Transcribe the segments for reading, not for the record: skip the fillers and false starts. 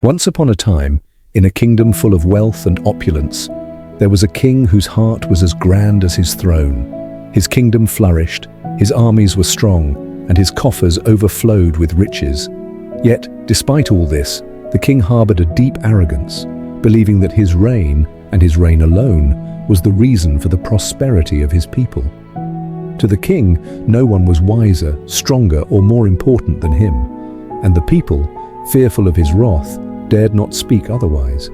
Once upon a time, in a kingdom full of wealth and opulence, there was a king whose heart was as grand as his throne. His kingdom flourished, his armies were strong, and his coffers overflowed with riches. Yet, despite all this, the king harbored a deep arrogance, believing that his reign, and his reign alone, was the reason for the prosperity of his people. To the king, no one was wiser, stronger, or more important than him, and the people, fearful of his wrath, dared not speak otherwise.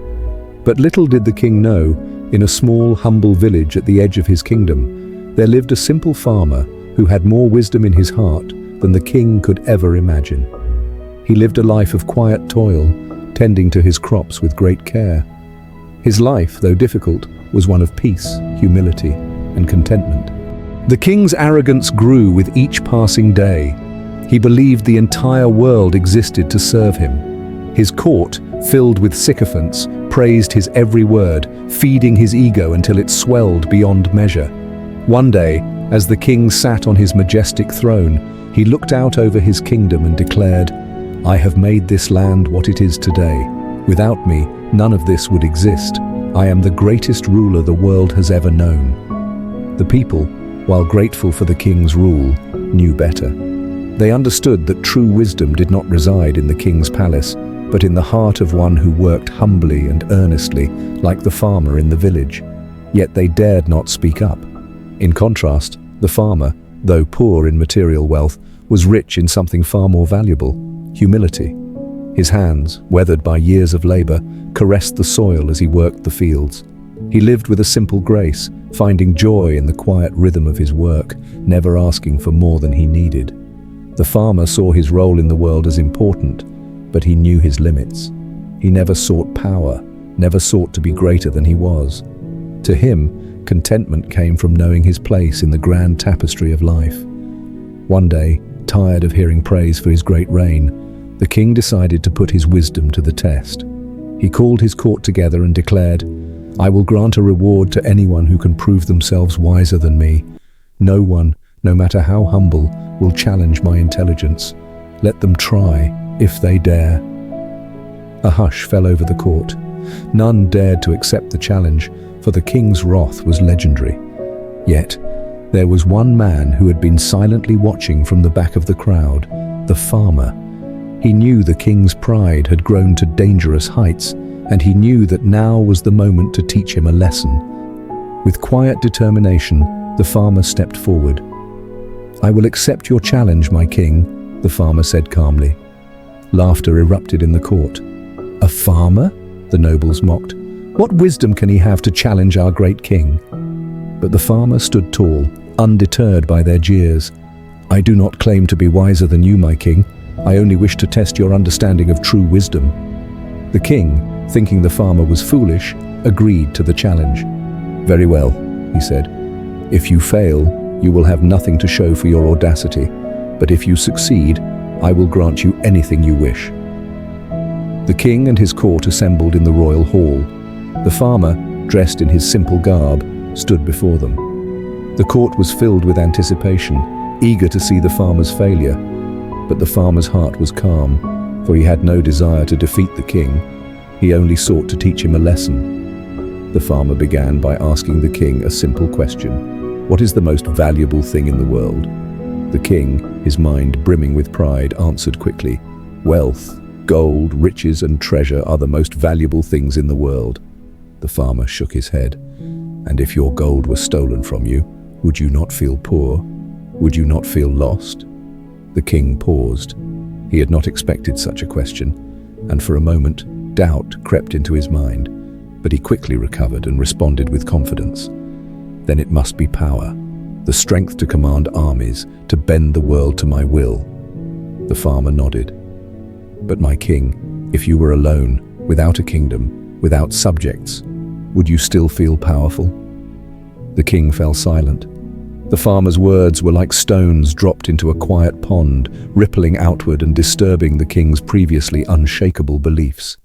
But little did the king know, in a small, humble village at the edge of his kingdom, there lived a simple farmer who had more wisdom in his heart than the king could ever imagine. He lived a life of quiet toil, tending to his crops with great care. His life, though difficult, was one of peace, humility, and contentment. The king's arrogance grew with each passing day. He believed the entire world existed to serve him. His court, filled with sycophants, praised his every word, feeding his ego until it swelled beyond measure. One day, as the king sat on his majestic throne, he looked out over his kingdom and declared, "I have made this land what it is today. Without me, none of this would exist. I am the greatest ruler the world has ever known." The people, while grateful for the king's rule, knew better. They understood that true wisdom did not reside in the king's palace, but in the heart of one who worked humbly and earnestly, like the farmer in the village. Yet they dared not speak up. In contrast, the farmer, though poor in material wealth, was rich in something far more valuable: humility. His hands, weathered by years of labor, caressed the soil as he worked the fields. He lived with a simple grace, finding joy in the quiet rhythm of his work, never asking for more than he needed. The farmer saw his role in the world as important, but he knew his limits. He never sought power, never sought to be greater than he was. To him, contentment came from knowing his place in the grand tapestry of life. One day, tired of hearing praise for his great reign, the king decided to put his wisdom to the test. He called his court together and declared, "I will grant a reward to anyone who can prove themselves wiser than me. No one, no matter how humble, will challenge my intelligence. Let them try, if they dare." A hush fell over the court. None dared to accept the challenge, for the king's wrath was legendary. Yet, there was one man who had been silently watching from the back of the crowd: the farmer. He knew the king's pride had grown to dangerous heights, and he knew that now was the moment to teach him a lesson. With quiet determination, the farmer stepped forward. "I will accept your challenge, my king," the farmer said calmly. Laughter erupted in the court. "A farmer?" the nobles mocked. "What wisdom can he have to challenge our great king?" But the farmer stood tall, undeterred by their jeers. "I do not claim to be wiser than you, my king. I only wish to test your understanding of true wisdom." The king, thinking the farmer was foolish, agreed to the challenge. "Very well," he said. "If you fail, you will have nothing to show for your audacity. But if you succeed, I will grant you anything you wish." The king and his court assembled in the royal hall. The farmer, dressed in his simple garb, stood before them. The court was filled with anticipation, eager to see the farmer's failure. But the farmer's heart was calm, for he had no desire to defeat the king. He only sought to teach him a lesson. The farmer began by asking the king a simple question: "What is the most valuable thing in the world?" The king, his mind brimming with pride, answered quickly, "Wealth, gold, riches, and treasure are the most valuable things in the world." The farmer shook his head. "And if your gold were stolen from you, would you not feel poor? Would you not feel lost?" The king paused. He had not expected such a question, and for a moment, doubt crept into his mind. But he quickly recovered and responded with confidence. "Then it must be power. The strength to command armies, to bend the world to my will." The farmer nodded. "But my king, if you were alone, without a kingdom, without subjects, would you still feel powerful?" The king fell silent. The farmer's words were like stones dropped into a quiet pond, rippling outward and disturbing the king's previously unshakable beliefs.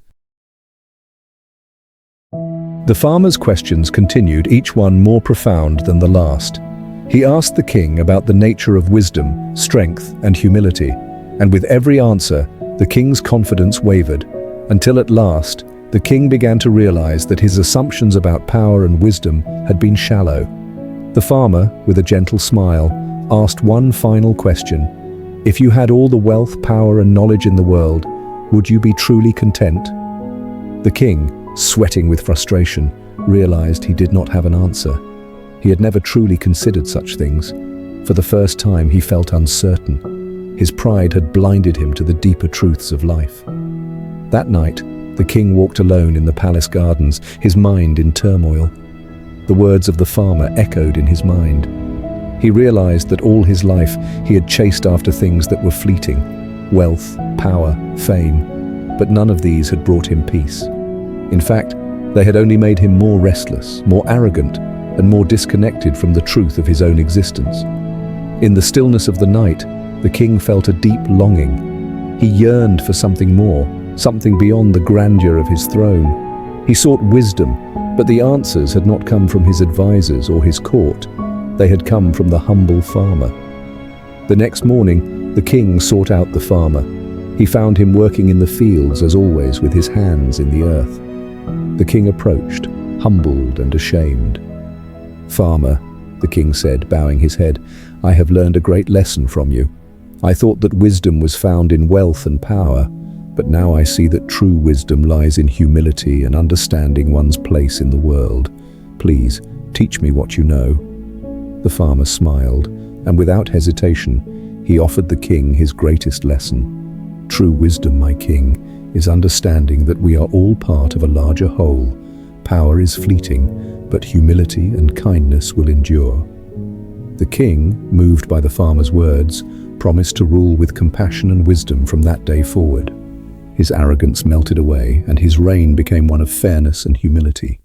The farmer's questions continued, each one more profound than the last. He asked the king about the nature of wisdom, strength, and humility, and with every answer, the king's confidence wavered. until at last, the king began to realize that his assumptions about power and wisdom had been shallow. The farmer, with a gentle smile, asked one final question. If you had all the wealth, power, and knowledge in the world, would you be truly content? The king, sweating with frustration, realized he did not have an answer. He had never truly considered such things. For the first time, he felt uncertain. His pride had blinded him to the deeper truths of life. That night, the king walked alone in the palace gardens, his mind in turmoil. The words of the farmer echoed in his mind. He realized that all his life he had chased after things that were fleeting: wealth, power, fame, but none of these had brought him peace. In fact, they had only made him more restless, more arrogant, and more disconnected from the truth of his own existence. In the stillness of the night, the king felt a deep longing. He yearned for something more, something beyond the grandeur of his throne. He sought wisdom, but the answers had not come from his advisors or his court. They had come from the humble farmer. The next morning, the king sought out the farmer. He found him working in the fields, as always, with his hands in the earth. The king approached, humbled and ashamed. "Farmer," the king said, bowing his head, "I have learned a great lesson from you. I thought that wisdom was found in wealth and power, but now I see that true wisdom lies in humility and understanding one's place in the world. Please, teach me what you know." The farmer smiled, and without hesitation, he offered the king his greatest lesson. "True wisdom, my king, is understanding that we are all part of a larger whole. Power is fleeting, but humility and kindness will endure." The king, moved by the farmer's words, promised to rule with compassion and wisdom from that day forward. His arrogance melted away, and his reign became one of fairness and humility.